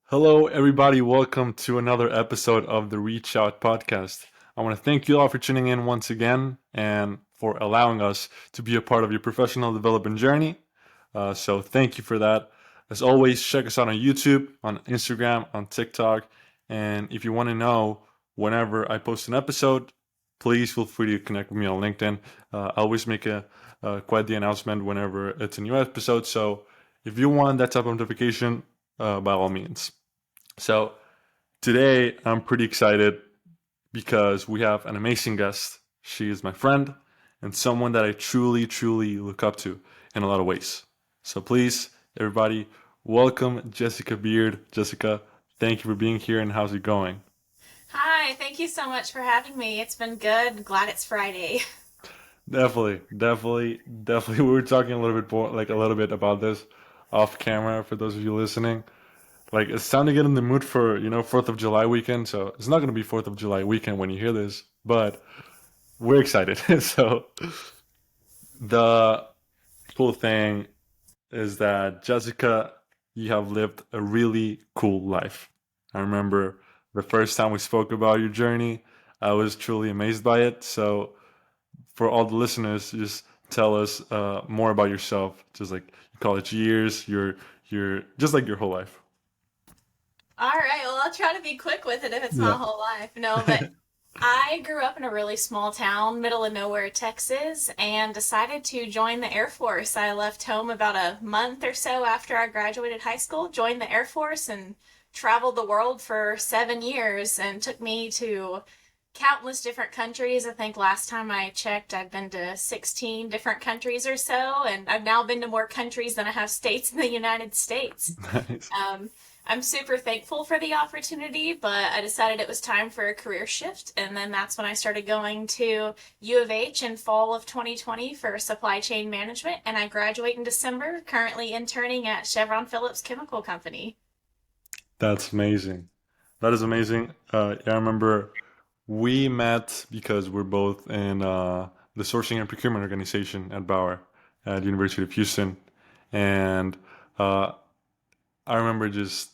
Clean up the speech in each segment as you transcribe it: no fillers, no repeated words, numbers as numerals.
Hello, everybody. Welcome to another episode of the Reach Out podcast. I want to thank you all for tuning in once again and for allowing us to be a part of your professional development journey. So, thank you for that. As always, check us out on YouTube, on Instagram, on TikTok. And if you want to know whenever I post an episode, please feel free to connect with me on LinkedIn. I always make quite the announcement whenever it's a new episode. So, if you want that type of notification, by all means. So today I'm pretty excited because we have an amazing guest. She is my friend and someone that I truly, truly look up to in a lot of ways. So please, everybody, welcome Jessica Beard. Jessica, thank you for being here and how's it going? Hi, thank you so much for having me. It's been good. Glad it's Friday. Definitely. We were talking a little bit more, like a little bit about this off camera for those of you listening. Like it's time to get in the mood for, 4th of July weekend. So it's not going to be 4th of July weekend when you hear this, but we're excited. So the cool thing is that Jessica, you have lived a really cool life. I remember the first time we spoke about your journey, I was truly amazed by it. So for all the listeners, just tell us more about yourself, just like your college years, your just like your whole life. All right, well, I'll try to be quick with it if it's my Yeah. whole life. No, but I grew up in a really small town, middle of nowhere, Texas, and decided to join the Air Force. I left home about a month or so after I graduated high school, joined the Air Force, and traveled the world for 7 years, and took me to countless different countries. I think last time I checked, I've been to 16 different countries or so, and I've now been to more countries than I have states in the United States. Nice. Um, I'm super thankful for the opportunity, but I decided it was time for a career shift. And then that's when I started going to U of H in fall of 2020 for supply chain management. And I graduate in December, currently interning at Chevron Phillips Chemical Company. That's amazing. That is amazing. Yeah, I remember we met because we're both in the sourcing and procurement organization at Bauer at the University of Houston, and uh, I remember just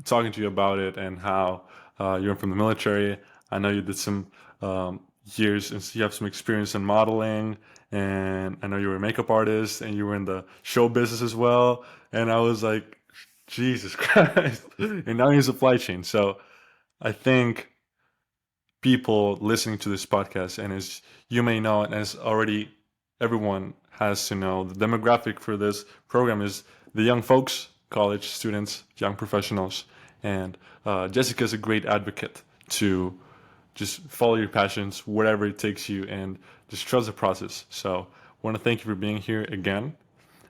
talking to you about it and how you went from the military. I know you did some years and you have some experience in modeling, and I know you were a makeup artist and you were in the show business as well. And I was like, Jesus Christ! And now you're in supply chain. So I think people listening to this podcast, and as you may know, and as already everyone has to know, the demographic for this program is the young folks, college students, young professionals. And Jessica is a great advocate to just follow your passions, wherever it takes you, and just trust the process. So I want to thank you for being here again.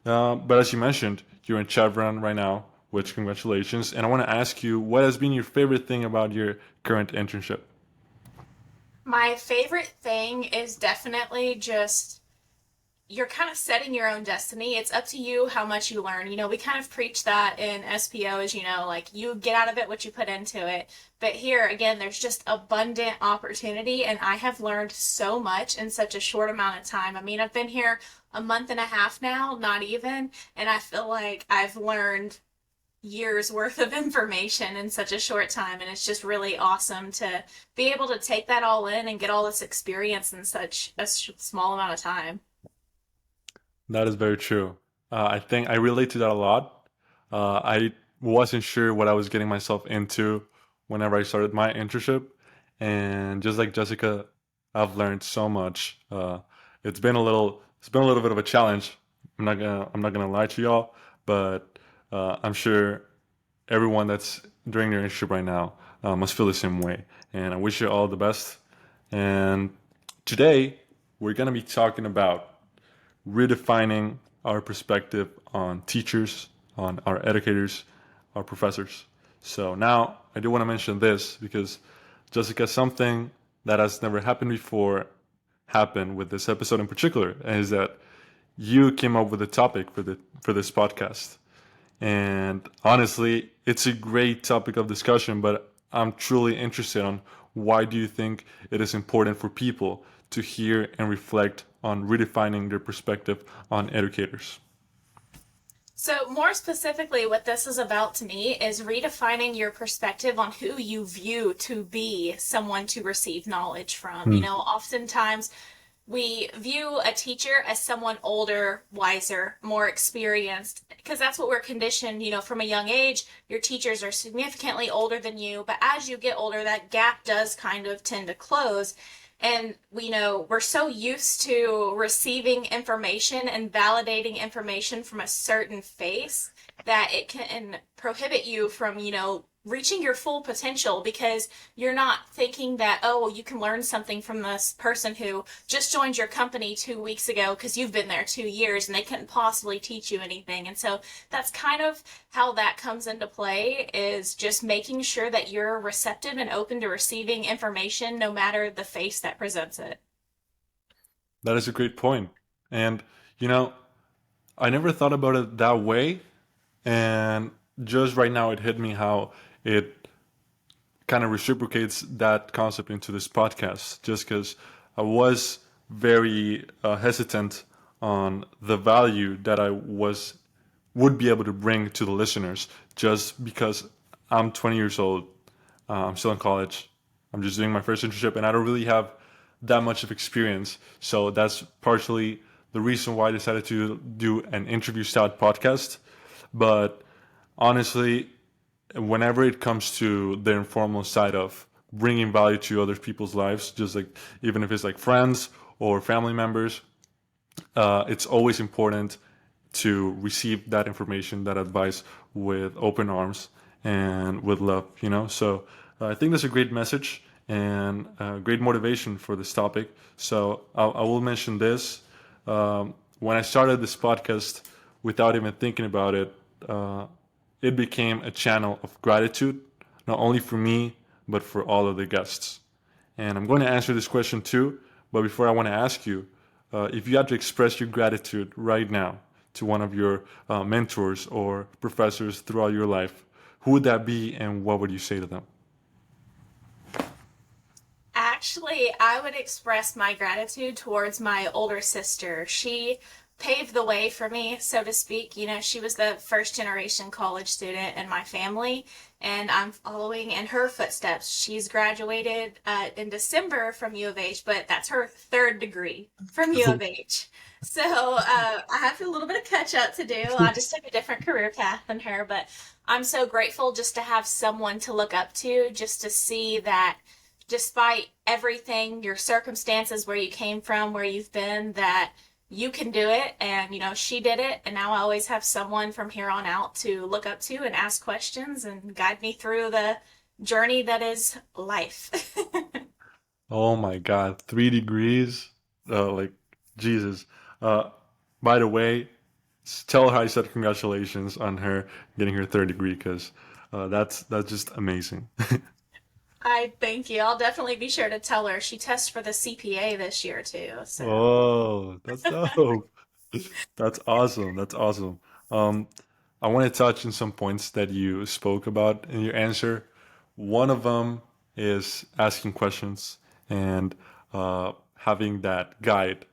But as you mentioned, you're in Chevron right now, which congratulations. And I want to ask you, what has been your favorite thing about your current internship? My favorite thing is definitely just you're kind of setting your own destiny. It's up to you how much you learn. We kind of preach that in SPO, as you know, like you get out of it what you put into it. But here, again, there's just abundant opportunity, and I have learned so much in such a short amount of time. I mean, I've been here a month and a half now, not even, and I feel like I've learned years worth of information in such a short time, and it's just really awesome to be able to take that all in and get all this experience in such a small amount of time. That is very true. I think I relate to that a lot. I wasn't sure what I was getting myself into whenever I started my internship, and just like Jessica, I've learned so much. It's been a little bit of a challenge. I'm not gonna lie to y'all, but I'm sure everyone that's during their internship right now must feel the same way. And I wish you all the best. And today we're gonna be talking about redefining our perspective on teachers, on our educators, our professors. So now I do want to mention this because Jessica, something that has never happened before happened with this episode in particular, is that you came up with a topic for this podcast. And honestly, it's a great topic of discussion, but I'm truly interested on why do you think it is important for people to hear and reflect on redefining their perspective on educators? So, more specifically, what this is about to me is redefining your perspective on who you view to be someone to receive knowledge from. Hmm. Oftentimes we view a teacher as someone older, wiser, more experienced, because that's what we're conditioned, from a young age. Your teachers are significantly older than you, but as you get older, that gap does kind of tend to close. And we know we're so used to receiving information and validating information from a certain face that it can prohibit you from, reaching your full potential because you're not thinking that, oh, well, you can learn something from this person who just joined your company 2 weeks ago because you've been there 2 years and they couldn't possibly teach you anything. And so that's kind of how that comes into play, is just making sure that you're receptive and open to receiving information no matter the face that presents it. That is a great point. And, you know, I never thought about it that way. And just right now, it hit me how it kind of reciprocates that concept into this podcast, just because I was very hesitant on the value that I would be able to bring to the listeners, just because I'm 20 years old, I'm still in college, I'm just doing my first internship, and I don't really have that much of experience. So that's partially the reason why I decided to do an interview style podcast. But honestly, whenever it comes to the informal side of bringing value to other people's lives, just like even if it's like friends or family members, it's always important to receive that information, that advice with open arms and with love, you know? So I think that's a great message and great motivation for this topic. So I will mention this. When I started this podcast, without even thinking about it, uh, it became a channel of gratitude, not only for me, but for all of the guests. And I'm going to answer this question too. But before I want to ask you, if you had to express your gratitude right now to one of your mentors or professors throughout your life, who would that be and what would you say to them? Actually, I would express my gratitude towards my older sister. She paved the way for me, so to speak. She was the first generation college student in my family, and I'm following in her footsteps. She's graduated in December from U of H, but that's her third degree from U of H. So I have a little bit of catch up to do. I just took a different career path than her, but I'm so grateful just to have someone to look up to, just to see that despite everything, your circumstances, where you came from, where you've been, that you can do it. And, she did it. And now I always have someone from here on out to look up to and ask questions and guide me through the journey that is life. Oh my God, 3 degrees? Like, Jesus. Uh, by the way, tell her I said congratulations on her getting her third degree because that's just amazing. I thank you. I'll definitely be sure to tell her. She tests for the CPA this year too. So Oh, that's dope. That's awesome. That's awesome. Um, I want to touch on some points that you spoke about in your answer. One of them is asking questions and having that guide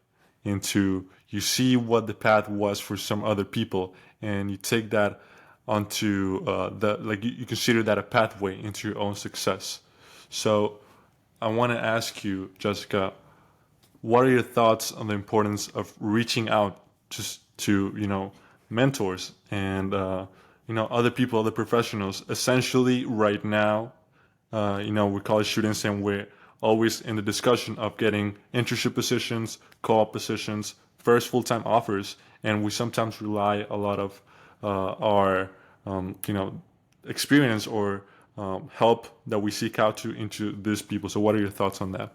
into you see what the path was for some other people, and you take that onto the like you consider that a pathway into your own success. So I want to ask you, Jessica, what are your thoughts on the importance of reaching out just to mentors and other people, other professionals? Essentially, right now, we're college students and we're always in the discussion of getting internship positions, co-op positions, first full-time offers, and we sometimes rely a lot of our experience or help that we seek out to into these people. So, what are your thoughts on that?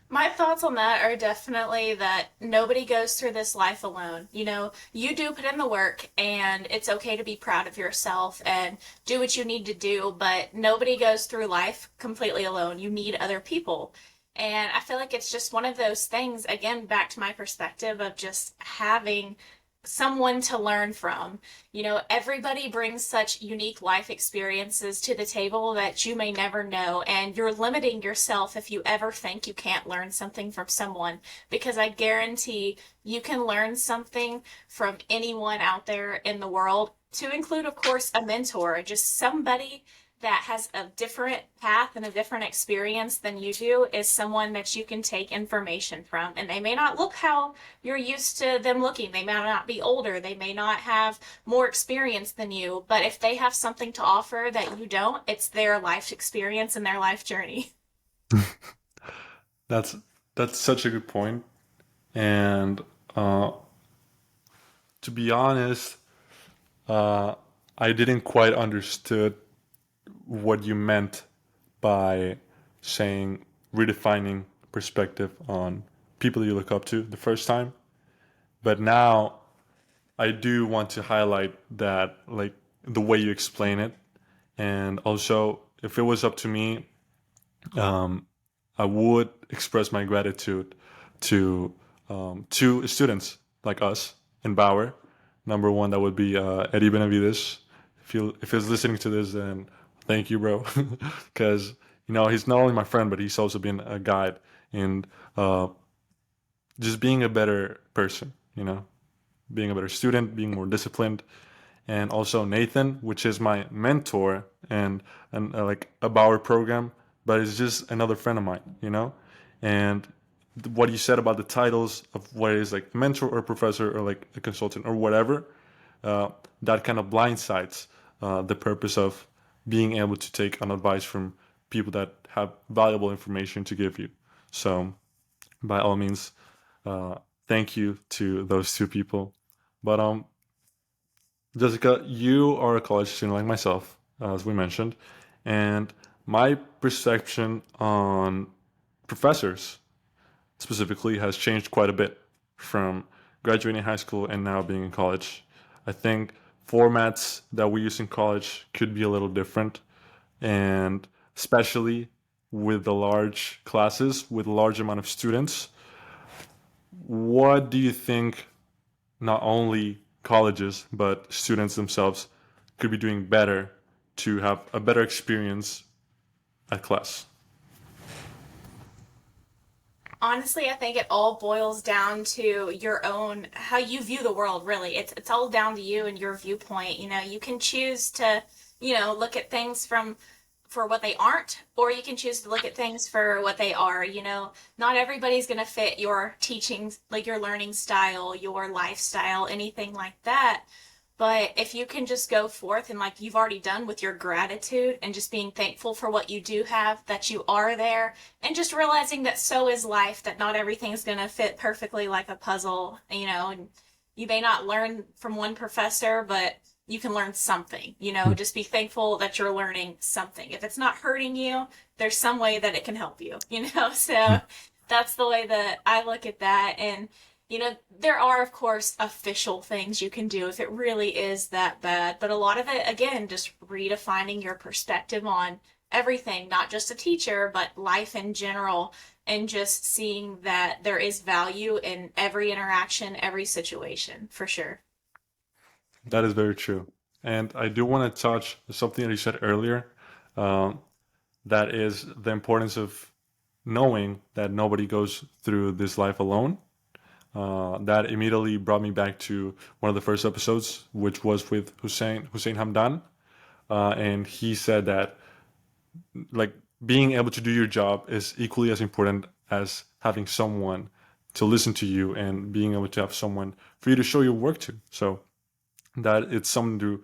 my thoughts on that are definitely that nobody goes through this life alone. You do put in the work, and it's okay to be proud of yourself and do what you need to do, but nobody goes through life completely alone. You need other people. And I feel like it's just one of those things, again, back to my perspective of just having someone to learn from. Everybody brings such unique life experiences to the table that you may never know, and you're limiting yourself if you ever think you can't learn something from someone, because I guarantee you can learn something from anyone out there in the world, to include, of course, a mentor, just somebody that has a different path and a different experience than you do is someone that you can take information from. And they may not look how you're used to them looking. They may not be older. They may not have more experience than you. But if they have something to offer that you don't, it's their life experience and their life journey. That's that's such a good point. And uh, to be honest, uh, I didn't quite understood what you meant by saying redefining perspective on people you look up to the first time. But now I do want to highlight that, like, the way you explain it. And also, if it was up to me, um, I would express my gratitude to two students like us in Bauer. Number one, that would be Eddie Benavides. If he's listening to this, then thank you, bro, because he's not only my friend, but he's also been a guide in uh, just being a better person. Being a better student, being more disciplined, and also Nathan, which is my mentor and like a Bauer program, but it's just another friend of mine. And what you said about the titles of what is like mentor or professor or like a consultant or whatever, uh, that kind of blindsides the purpose of being able to take an advice from people that have valuable information to give you. So by all means, uh, thank you to those two people. But Jessica, you are a college student like myself, as we mentioned, and my perception on professors specifically has changed quite a bit from graduating high school and now being in college. I think formats that we use in college could be a little different, and especially with the large classes, with a large amount of students. What do you think not only colleges but students themselves could be doing better to have a better experience at class? Honestly, I think it all boils down to your own, how you view the world, really. It's all down to you and your viewpoint. You can choose to, look at things from for what they aren't, or you can choose to look at things for what they are. Not everybody's going to fit your teaching, like your learning style, your lifestyle, anything like that. But if you can just go forth and, like you've already done, with your gratitude and just being thankful for what you do have, that you are there, and just realizing that so is life, that not everything's going to fit perfectly like a puzzle, and you may not learn from one professor, but you can learn something, just be thankful that you're learning something. If it's not hurting you, there's some way that it can help you. So that's the way that I look at that. And there are, of course, official things you can do if it really is that bad. But a lot of it, again, just redefining your perspective on everything, not just a teacher, but life in general, and just seeing that there is value in every interaction, every situation, for sure. That is very true. And I do want to touch something that you said earlier. Um, that is the importance of knowing that nobody goes through this life alone. That immediately brought me back to one of the first episodes, which was with Hussein Hamdan, and he said that, like, being able to do your job is equally as important as having someone to listen to you and being able to have someone for you to show your work to. So that it's something to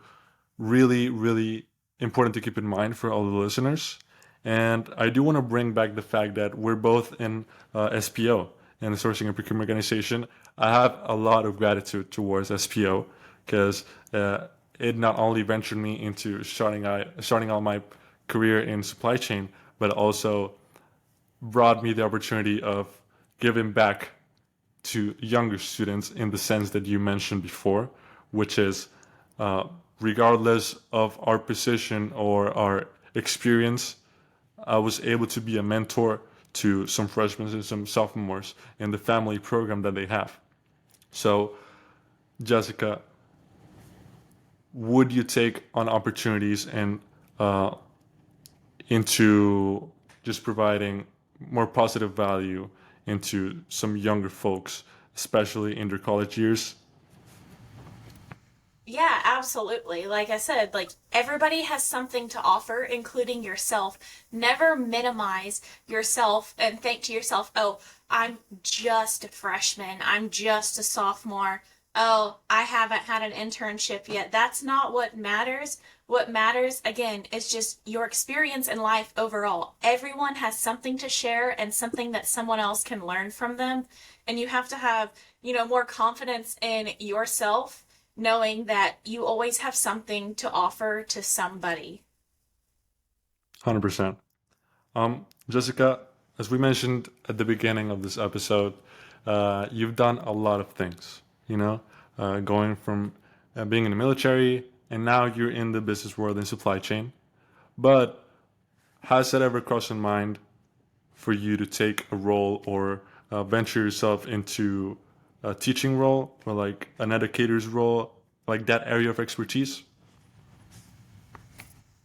really, really important to keep in mind for all the listeners. And I do want to bring back the fact that we're both in SPO, in the Sourcing and Procurement Organization. I have a lot of gratitude towards SPO because it not only ventured me into starting out my career in supply chain, but also brought me the opportunity of giving back to younger students in the sense that you mentioned before, which is uh, regardless of our position or our experience, I was able to be a mentor to some freshmen and some sophomores in the family program that they have. So Jessica, would you take on opportunities and uh, into just providing more positive value into some younger folks, especially in their college years? Yeah, absolutely. Like I said, like everybody has something to offer, including yourself. Never minimize yourself and think to yourself, oh, I'm just a freshman. I'm just a sophomore. Oh, I haven't had an internship yet. That's not what matters. What matters, again, is just your experience in life overall. Everyone has something to share and something that someone else can learn from them. And you have to have, more confidence in yourself knowing that you always have something to offer to somebody. 100%. Jessica, as we mentioned at the beginning of this episode, you've done a lot of things, going from being in the military and now you're in the business world and supply chain. But has that ever crossed your mind for you to take a role or venture yourself into a teaching role or like an educator's role, like that area of expertise?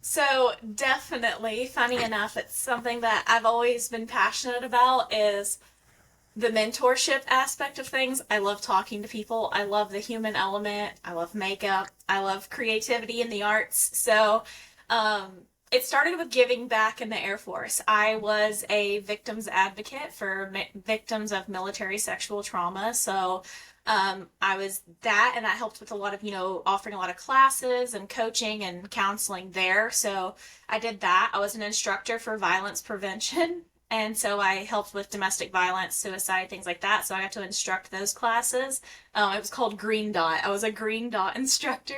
So definitely, funny enough, it's something that I've always been passionate about is the mentorship aspect of things. I love talking to people. I love the human element. I love makeup. I love creativity in the arts. So, it started with giving back in the Air Force. I was a victims advocate for victims of military sexual trauma. So, I was that, and I helped with a lot of, offering a lot of classes and coaching and counseling there. So I did that. I was an instructor for violence prevention. And so I helped with domestic violence, suicide, things like that. So I got to instruct those classes. It was called Green Dot. I was a Green Dot instructor.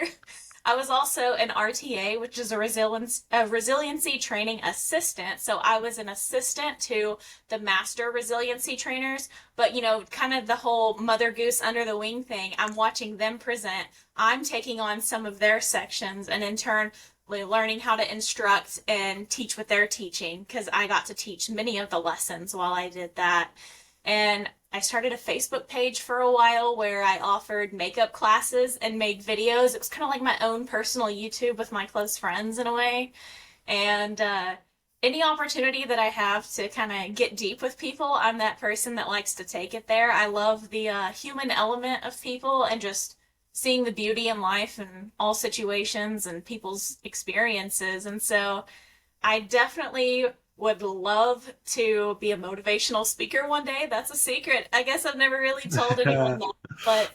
I was also an RTA, which is a resiliency training assistant. So I was an assistant to the master resiliency trainers, but kind of the whole mother goose under the wing thing. I'm watching them present. I'm taking on some of their sections and in turn learning how to instruct and teach what they're teaching because I got to teach many of the lessons while I did that. And I started a Facebook page for a while where I offered makeup classes and made videos. It was kind of like my own personal YouTube with my close friends in a way. And any opportunity that I have to kind of get deep with people, I'm that person that likes to take it there. I love the human element of people and just seeing the beauty in life and all situations and people's experiences. And so I definitely would love to be a motivational speaker one day. That's a secret. I guess I've never really told anyone that. But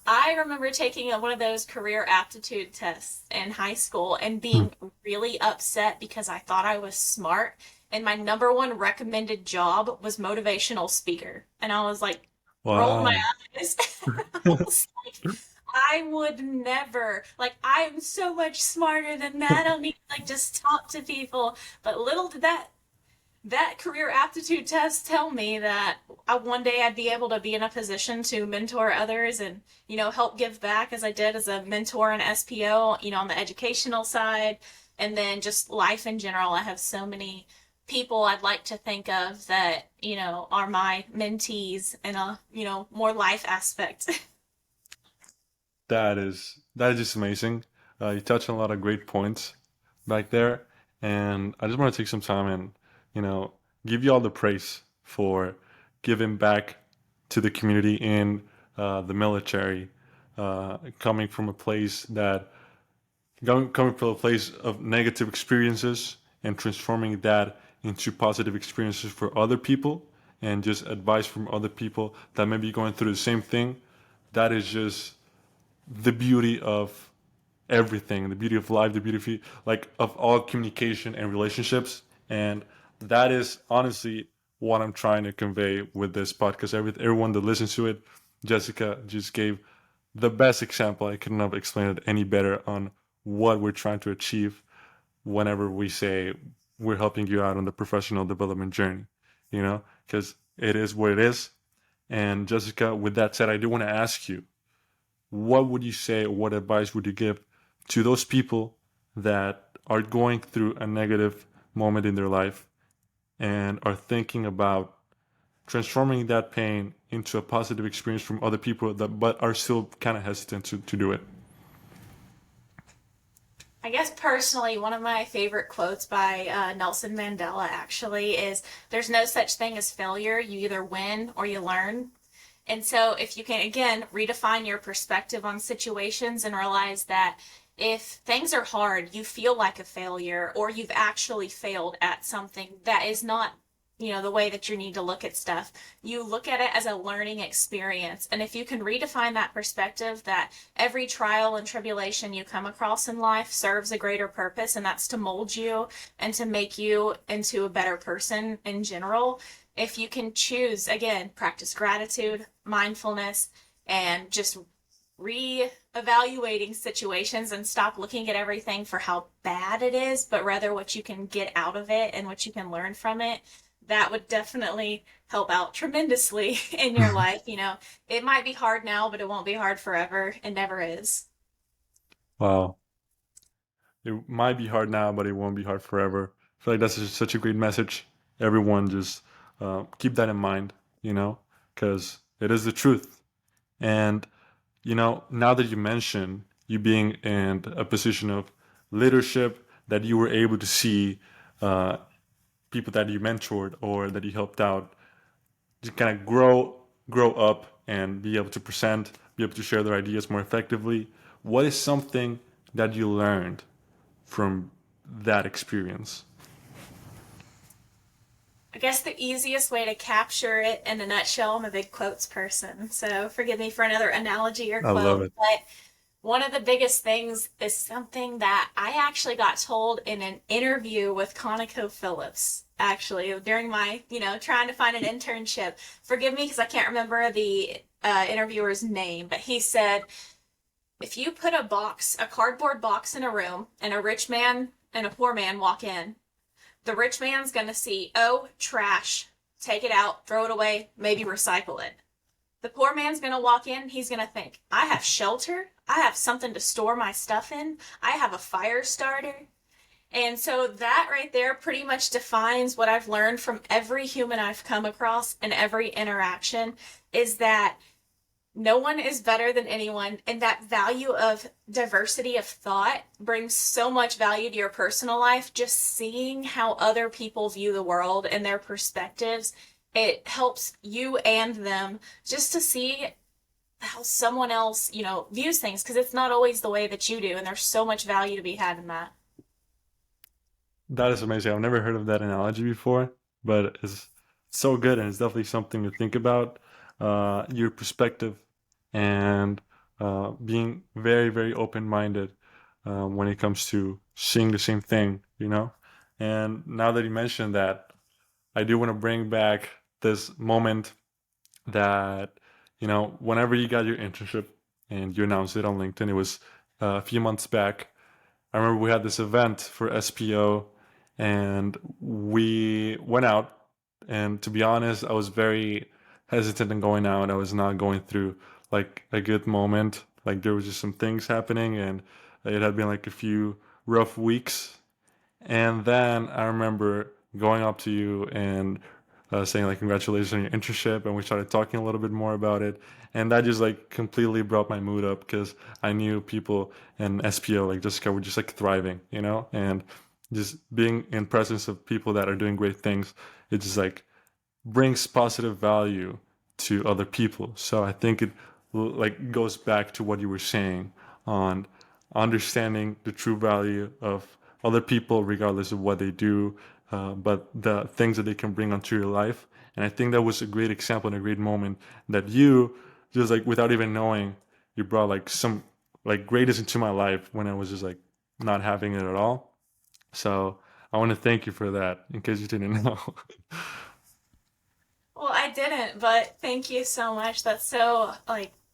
I remember taking one of those career aptitude tests in high school and being really upset because I thought I was smart. And my number one recommended job was motivational speaker. And I was like, rolled my Wow. eyes. I was like, I would never, like, I am so much smarter than that. I don't need to, like, just talk to people. But little did that career aptitude test tell me that one day I'd be able to be in a position to mentor others and, help give back as I did as a mentor in SPO, on the educational side. And then just life in general. I have so many people I'd like to think of that, are my mentees in a, more life aspect. That is just amazing. You touched on a lot of great points back there, and I just want to take some time and you know give you all the praise for giving back to the community in the military, coming from a place that coming from a place of negative experiences and transforming that into positive experiences for other people and just advice from other people that may be going through the same thing. That is just the beauty of everything, the beauty of life, the beauty like of all communication and relationships. And that is honestly what I'm trying to convey with this podcast. Everyone that listens to it, Jessica just gave the best example. I couldn't have explained it any better on what we're trying to achieve whenever we say we're helping you out on the professional development journey, because it is what it is. And Jessica, with that said, I do want to ask you, what would you say, what advice would you give to those people that are going through a negative moment in their life and are thinking about transforming that pain into a positive experience from other people that but are still kind of hesitant to do it. I guess personally, one of my favorite quotes by Nelson Mandela actually is there's no such thing as failure. You either win or you learn. And so, if you can, again, redefine your perspective on situations and realize that if things are hard, you feel like a failure or you've actually failed at something, that is not, the way that you need to look at stuff. You look at it as a learning experience. And if you can redefine that perspective that every trial and tribulation you come across in life serves a greater purpose, and that's to mold you and to make you into a better person in general, if you can choose, again, practice gratitude, mindfulness, and just re-evaluating situations and stop looking at everything for how bad it is, but rather what you can get out of it and what you can learn from it, that would definitely help out tremendously in your life. It might be hard now, but it won't be hard forever. It never is. Wow. It might be hard now, but it won't be hard forever. I feel like that's just such a great message. Everyone just keep that in mind, because it is the truth. And, now that you mention you being in a position of leadership, that you were able to see uh, people that you mentored or that you helped out to kind of grow up and be able to present, be able to share their ideas more effectively. What is something that you learned from that experience? I guess the easiest way to capture it in a nutshell, I'm a big quotes person, so forgive me for another analogy or I love quote, it. but one of the biggest things is something that I actually got told in an interview with ConocoPhillips, actually, during my, trying to find an internship. Forgive me because I can't remember the interviewer's name, but he said, if you put a cardboard box in a room, and a rich man and a poor man walk in, the rich man's going to see, oh, trash, take it out, throw it away, maybe recycle it. The poor man's going to walk in, he's going to think, I have shelter, I have something to store my stuff in, I have a fire starter. And so that right there pretty much defines what I've learned from every human I've come across and every interaction, is that no one is better than anyone, and that value of diversity of thought brings so much value to your personal life. Just seeing how other people view the world and their perspectives, it helps you and them just to see how someone else, views things, because it's not always the way that you do, and there's so much value to be had in that. That is amazing. I've never heard of that analogy before, but it's so good, and it's definitely something to think about. Your perspective and being very, very open-minded when it comes to seeing the same thing, And now that you mentioned that, I do want to bring back this moment that, whenever you got your internship and you announced it on LinkedIn, it was a few months back. I remember we had this event for SPO and we went out. And to be honest, I was very hesitant in going out. I was not going through like a good moment. Like there was just some things happening and it had been like a few rough weeks. And then I remember going up to you and saying like congratulations on your internship, and we started talking a little bit more about it, and that just like completely brought my mood up because I knew people in SPO like Jessica were just like thriving, and just being in presence of people that are doing great things, it just like brings positive value to other people. So I think it like goes back to what you were saying on understanding the true value of other people, regardless of what they do, but the things that they can bring onto your life. And I think that was a great example and a great moment that you just like without even knowing, you brought like some like greatness into my life when I was just like not having it at all. So I want to thank you for that in case you didn't know. Well, I didn't, but thank you so much. That's so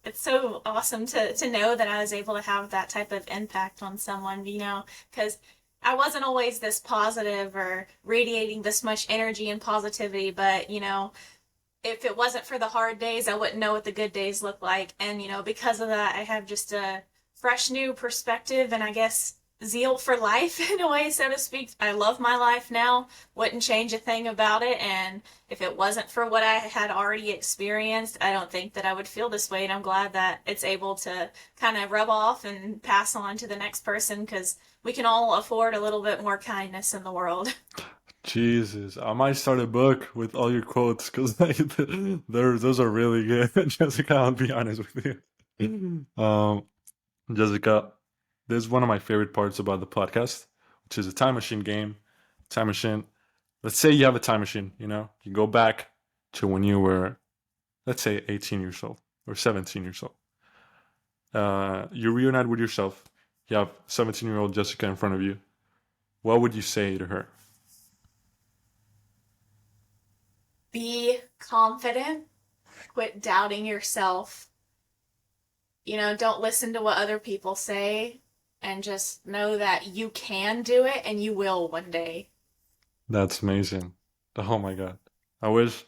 it's so awesome to know that I was able to have that type of impact on someone, because I wasn't always this positive or radiating this much energy and positivity, but if it wasn't for the hard days, I wouldn't know what the good days look like. And because of that, I have just a fresh new perspective, and I guess zeal for life in a way, so to speak. I love my life now, wouldn't change a thing about it. And if it wasn't for what I had already experienced, I don't think that I would feel this way. And I'm glad that it's able to kind of rub off and pass on to the next person because we can all afford a little bit more kindness in the world. Jesus, I might start a book with all your quotes because like, those are really good. Jessica, I'll be honest with you. Jessica, this is one of my favorite parts about the podcast, which is a time machine game. Time machine. Let's say you have a time machine, you go back to when you were, let's say, 18 years old or 17 years old. You reunite with yourself. You have 17-year-old Jessica in front of you. What would you say to her? Be confident, quit doubting yourself. Don't listen to what other people say and just know that you can do it and you will one day. That's amazing. Oh my God. I wish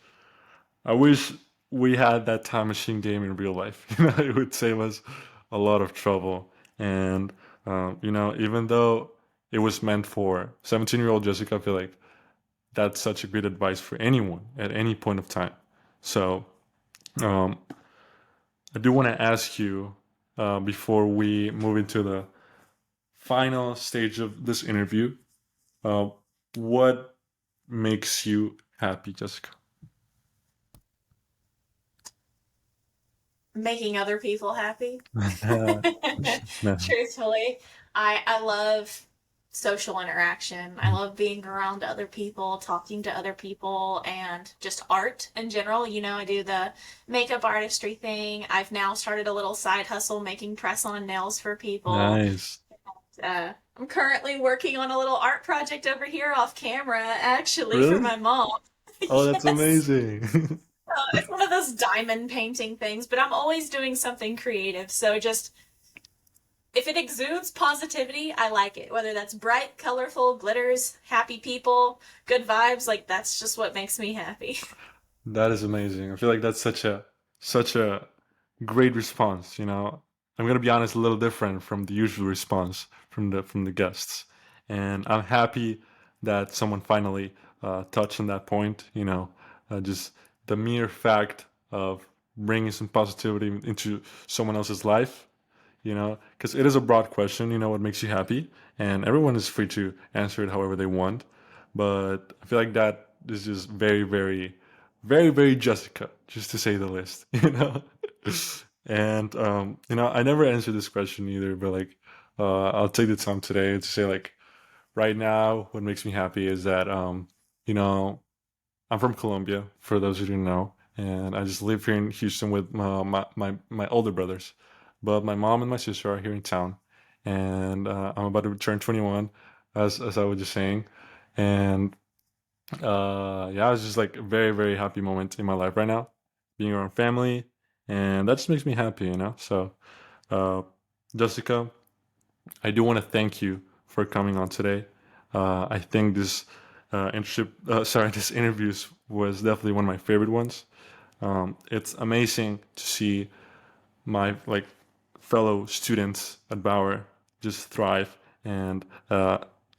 I wish we had that time machine game in real life. It would save us a lot of trouble. And even though it was meant for 17-year-old Jessica, I feel like that's such a great advice for anyone at any point of time. So um, I do want to ask you before we move into the final stage of this interview, uh, what makes you happy, Jessica? Making other people happy. No. Truthfully, I love social interaction. I love being around other people, talking to other people, and just art in general. I do the makeup artistry thing. I've now started a little side hustle making press on nails for people. Nice. I'm currently working on a little art project over here off camera, actually, for Really? my mom. Oh, that's Yes. amazing. It's one of those diamond painting things, but I'm always doing something creative. So just if it exudes positivity, I like it. Whether that's bright, colorful, glitters, happy people, good vibes, like that's just what makes me happy. That is amazing. I feel like that's such a great response, I'm gonna be honest, a little different from the usual response from the guests. And I'm happy that someone finally touched on that point, just the mere fact of bringing some positivity into someone else's life, because it is a broad question, what makes you happy, and everyone is free to answer it however they want. But I feel like that is just very, very, very, very Jessica, just to say the least, And I never answered this question either, but like, I'll take the time today to say like, right now, what makes me happy is that you know, I'm from Colombia, for those who didn't know, and I just live here in Houston with my older brothers. But my mom and my sister are here in town, and I'm about to turn 21, as I was just saying, and yeah, it's just like a very very happy moment in my life right now, being around family, and that just makes me happy, So, uh, Jessica, I do want to thank you for coming on today. I think this this interview was definitely one of my favorite ones. It's amazing to see my like fellow students at Bauer just thrive and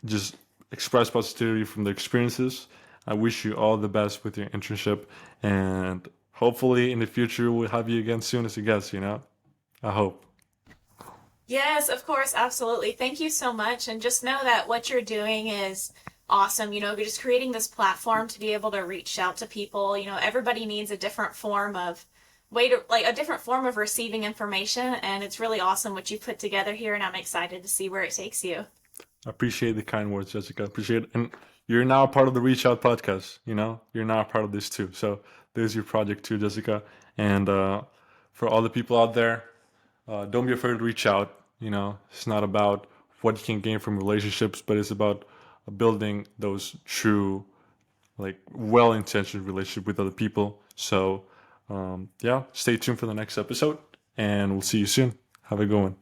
just express positivity from their experiences. I wish you all the best with your internship, and hopefully in the future we'll have you again soon as a guest. I hope. Yes, of course, absolutely. Thank you so much. And just know that what you're doing is awesome. You're just creating this platform to be able to reach out to people. Everybody needs a different form of way to like a different form of receiving information. And it's really awesome what you put together here. And I'm excited to see where it takes you. I appreciate the kind words, Jessica. Appreciate it. And you're now part of the Reach Out podcast. You're now part of this too. So there's your project too, Jessica. And for all the people out there, don't be afraid to reach out. It's not about what you can gain from relationships, but it's about building those true, like, well-intentioned relationship with other people. So, yeah, stay tuned for the next episode, and we'll see you soon. Have a good one.